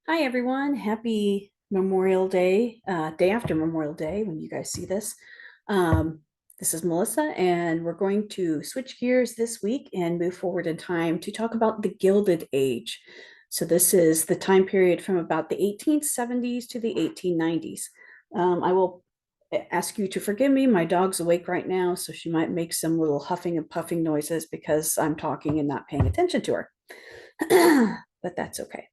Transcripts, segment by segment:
Hi, everyone. Happy Memorial Day, day after Memorial Day when you guys see this. Um, this is Melissa, and we're going to switch gears this week and move forward in time to talk about the Gilded Age. So, this is the time period from about the 1870s to the 1890s. I will ask you to forgive me. My dog's awake right now, so she might make some little huffing and puffing noises because I'm talking and not paying attention to her. But that's okay.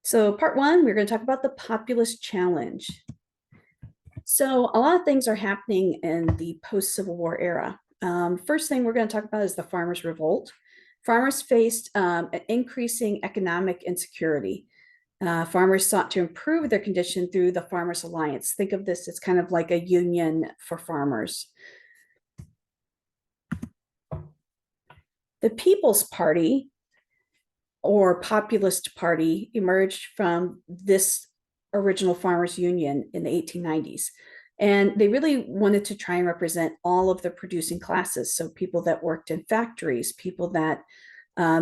So, part one, we're going to talk about the populist challenge. So, a lot of things are happening in the post Civil War era. First thing we're going to talk about is the Farmers' Revolt. Farmers faced an increasing economic insecurity. Farmers sought to improve their condition through the Farmers Alliance. Think of this as kind of like a union for farmers. The People's Party or populist party emerged from this original farmers union in the 1890s, and they really wanted to try and represent all of the producing classes, so people that worked in factories, people that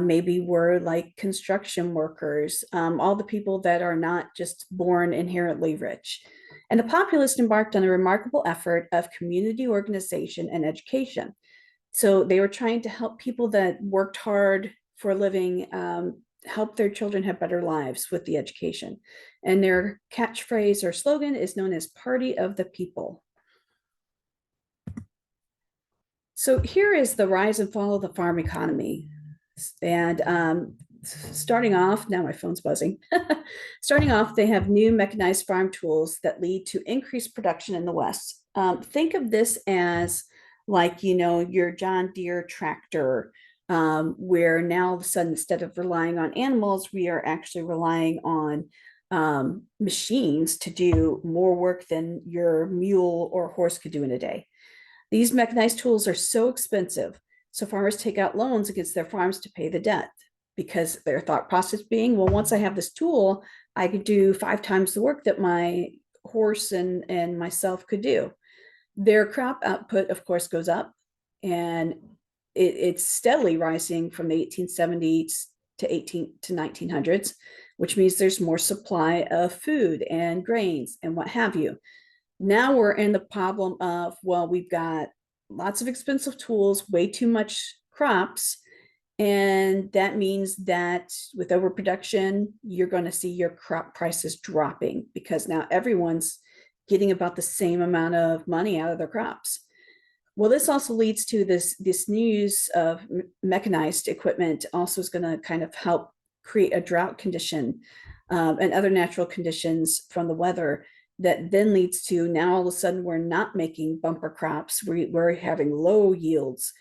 maybe were like construction workers, all the people that are not just born inherently rich. And the populists embarked on a remarkable effort of community organization and education. So they were trying to help people that worked hard for a living, help their children have better lives with the education. And their catchphrase or slogan is known as Party of the People. So here is the rise and fall of the farm economy. And starting off, now my phone's buzzing. Starting off, they have new mechanized farm tools that lead to increased production in the West. Think of this as like, your John Deere tractor, where now all of a sudden, instead of relying on animals, we are actually relying on machines to do more work than your mule or horse could do in a day. These mechanized tools are so expensive, so farmers take out loans against their farms to pay the debt, because their thought process being, well, once I have this tool, I could do 5 times the work that my horse and myself could do. Their crop output, of course, goes up, and it's steadily rising from the 1870s to 1900s, which means there's more supply of food and grains and what have you. Now we're in the problem of, well, we've got lots of expensive tools, way too much crops. And that means that with overproduction, you're going to see your crop prices dropping because now everyone's getting about the same amount of money out of their crops. Well, this also leads to this news of mechanized equipment also is going to kind of help create a drought condition, and other natural conditions from the weather that then leads to, now all of a sudden we're not making bumper crops, we're having low yields.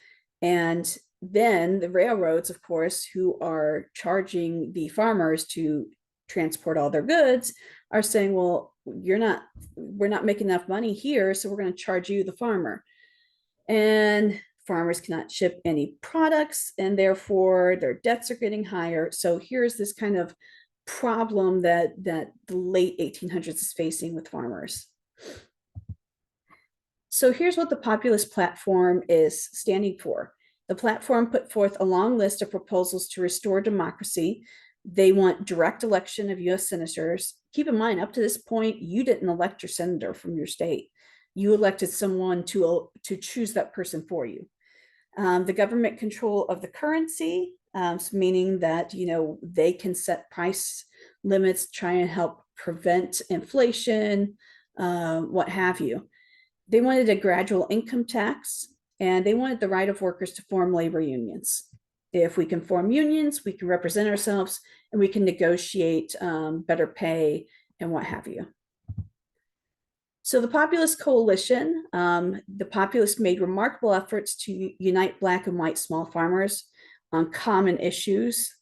And then the railroads, of course, who are charging the farmers to transport all their goods, are saying, well, we're not making enough money here, so we're going to charge you, the farmer. And farmers cannot ship any products, and therefore their debts are getting higher. So here's this kind of problem that the late 1800s is facing with farmers. So here's what the populist platform is standing for. The platform put forth a long list of proposals to restore democracy. They want direct election of US senators. Keep in mind, up to this point, you didn't elect your senator from your state. You elected someone to choose that person for you. The government control of the currency, meaning that they can set price limits, try and help prevent inflation, what have you. They wanted a gradual income tax, and they wanted the right of workers to form labor unions. If we can form unions, we can represent ourselves, and we can negotiate better pay and what have you. So the Populist Coalition, the Populists made remarkable efforts to unite Black and white small farmers on common issues,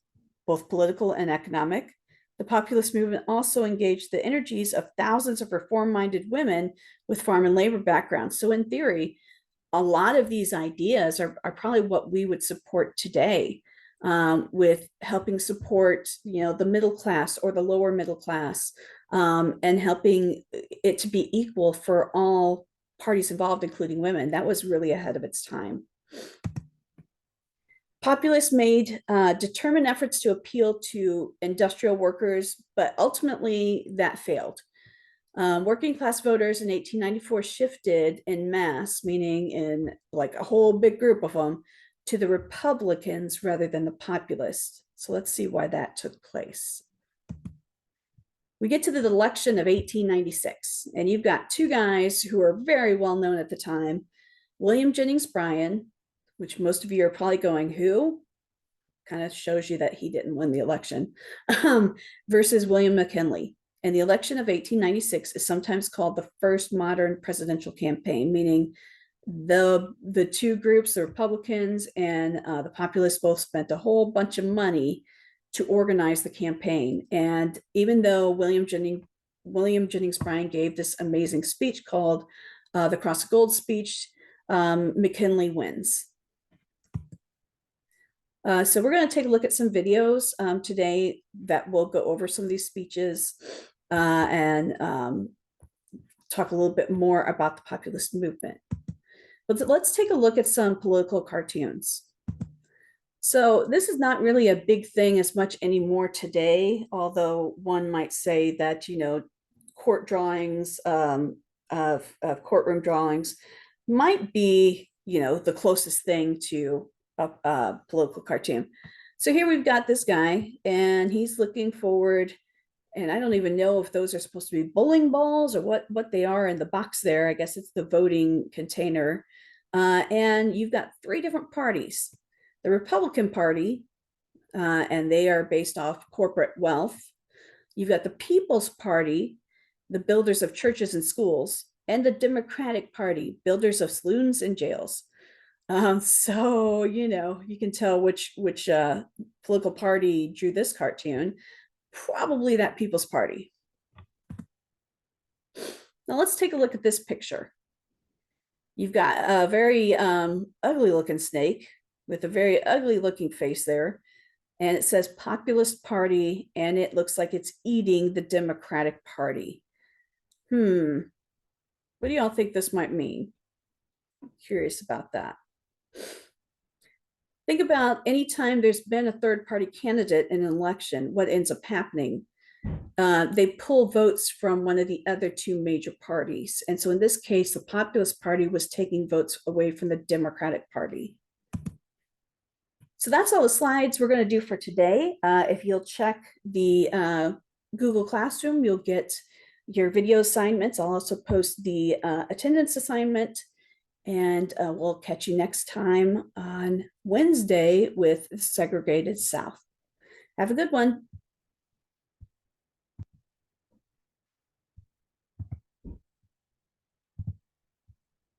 both political and economic. The populist movement also engaged the energies of thousands of reform-minded women with farm and labor backgrounds. So in theory, a lot of these ideas are probably what we would support today, with helping support, the middle class or the lower middle class, and helping it to be equal for all parties involved, including women. That was really ahead of its time. Populists made determined efforts to appeal to industrial workers, but ultimately that failed. Working class voters in 1894 shifted in mass, meaning in like a whole big group of them, to the Republicans rather than the populists. So let's see why that took place. We get to the election of 1896, and you've got two guys who are very well known at the time, William Jennings Bryan, which most of you are probably going, who? Kind of shows you that he didn't win the election, versus William McKinley. And the election of 1896 is sometimes called the first modern presidential campaign, meaning the two groups, the Republicans and the populists, both spent a whole bunch of money to organize the campaign. And even though William Jennings Bryan gave this amazing speech called the Cross of Gold speech, McKinley wins. So we're going to take a look at some videos today that will go over some of these speeches and talk a little bit more about the populist movement. But let's take a look at some political cartoons. So this is not really a big thing as much anymore today, although one might say that, you know, court drawings of courtroom drawings might be, you know, the closest thing to a political cartoon. So here we've got this guy and he's looking forward, and I don't even know if those are supposed to be bowling balls or what they are in the box there. I guess it's the voting container. And you've got three different parties. The Republican Party, and they are based off corporate wealth. You've got the People's Party, the builders of churches and schools, and the Democratic Party, builders of saloons and jails. So, you know, you can tell which political party drew this cartoon. Probably that People's Party. Now let's take a look at this picture. You've got a very ugly looking snake with a very ugly looking face there. And it says Populist Party, and it looks like it's eating the Democratic Party. What do y'all think this might mean? I'm curious about that. Think about anytime there's been a third party candidate in an election, what ends up happening? They pull votes from one of the other two major parties. And so in this case, the Populist Party was taking votes away from the Democratic Party. So that's all the slides we're going to do for today. If you'll check the Google Classroom, you'll get your video assignments. I'll also post the attendance assignment, and we'll catch you next time on Wednesday with Segregated South. Have a good one.